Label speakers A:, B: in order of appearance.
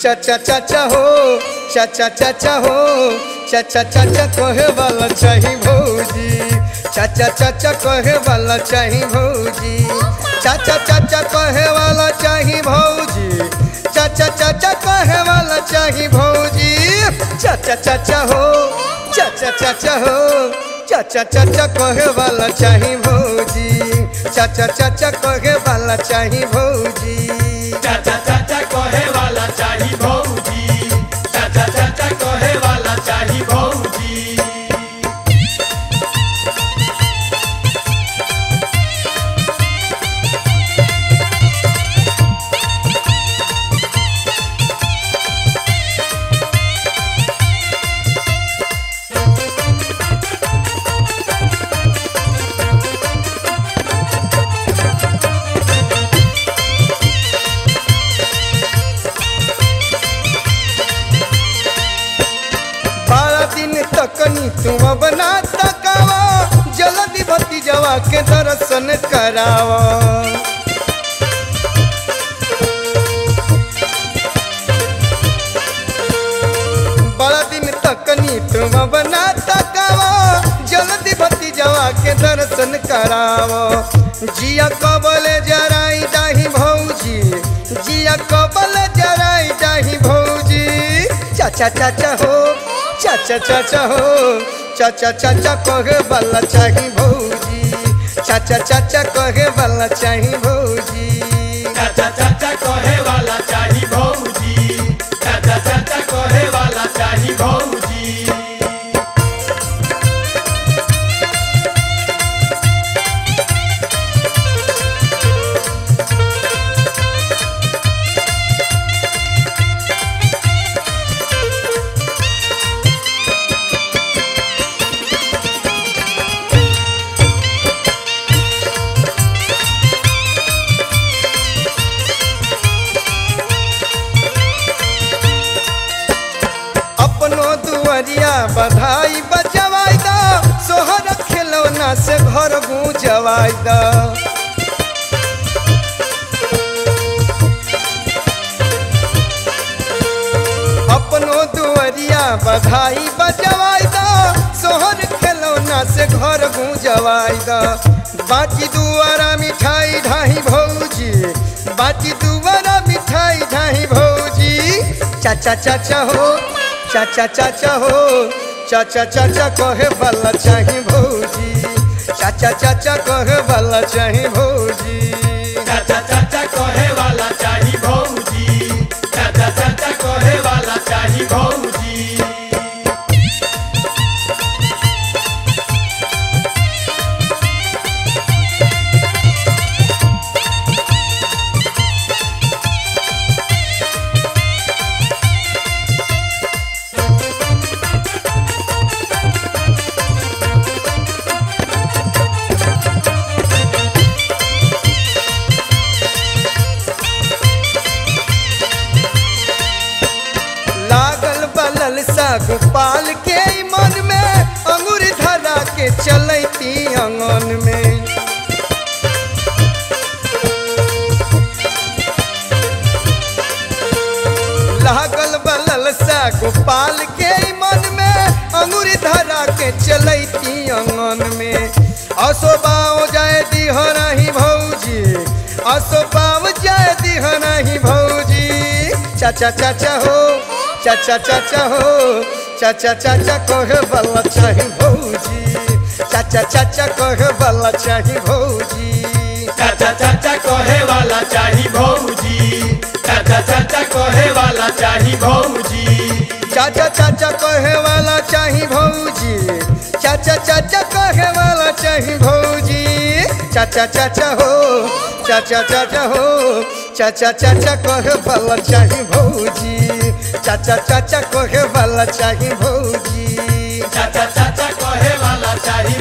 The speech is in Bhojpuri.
A: चाचा चाचा हो, चाचा चाचा हो, चाचा चाचा कहे वाला चाही भौजी, चाचा चाचा कहे वाला चाही भौजी, चाचा चाचा कहे वाला चाही भौजी, चाचा चाचा कहे वाला चाही भौजी, चाचा चाचा हो, चाचा चाचा हो, चाचा चाचा कहे वाला चाही भौजी, चाचा चाचा कहे वाला चाही भौजी,
B: चाचा चाचा कहे वाला चाही भौजी, चाचा चाचा कहे वाला चाही भौजी।
A: तकनी तुम बना तकावा, जल्दी भतीजवा के दर्शन करावा, बड़ा दिन तकनी तुम बना तकावा, जल्दी भतीजवा के दर्शन करावा, जिया कबल जराई दाही भौजी, जिया कबल जराई दाही भौजी, चाचा चाचा हो, चाचा चाचा हो, चाचा चाचा कहे वाला चाही भौजी, चाचा चाचा कहे वाला चाही भौजी,
B: चाचा चाचा कहे वाला चाही भौजी, चाचा चाचा कहे वाला चाही भौजी।
A: बधाई बजवाई दा, सोहर खिलौना से घर गूंजवाई दा, अपनो दुआरिया बधाई बजवाई दा, सोहर खिलौना से घर गूंजवाई दा, बाकी दुआरा मिठाई ढाही भौजी, बाकी दुआरा मिठाई ढाही भौजी, चाचा चाचा हो, चाचा चाचा हो, चाचा चाचा कहे वाला चाही भौजी, चाचा चाचा कहे वाला चाही भौजी,
B: चाचा चाचा कहे वाला चाही भौजी, चाचा चाचा कहे वाला चाही भौजी।
A: गोपाल के मन में अंगूरी धरा के चलती अंगन में, लागल बलल सा गोपाल के मन में अंगूरी धरा के चलती अंगन में, असोबाओ जाए दिहराही भौजी, असोबाओ जाए दिहराही भौजी, चाचा चाचा हो, चाचा चाचा हो, चाचा चाचा कहे वाला चाही भौजी, चाचा चाचा कहे वाला चाही भौजी,
B: चाचा चाचा कहे वाला चाही भौजी, चाचा चाचा कहे वाला चाही भौजी,
A: चाचा चाचा कहे वाला चाही भौजी, चाचा चाचा कहे वाला चाही भौजी, चाचा चाचा हो, चाचा चाचा हो, चाचा चाचा कहे वाला चाही भौजी, चाचा चाचा कहे वाला चाही भौजी,
B: चाचा चाचा कहे वाला चाही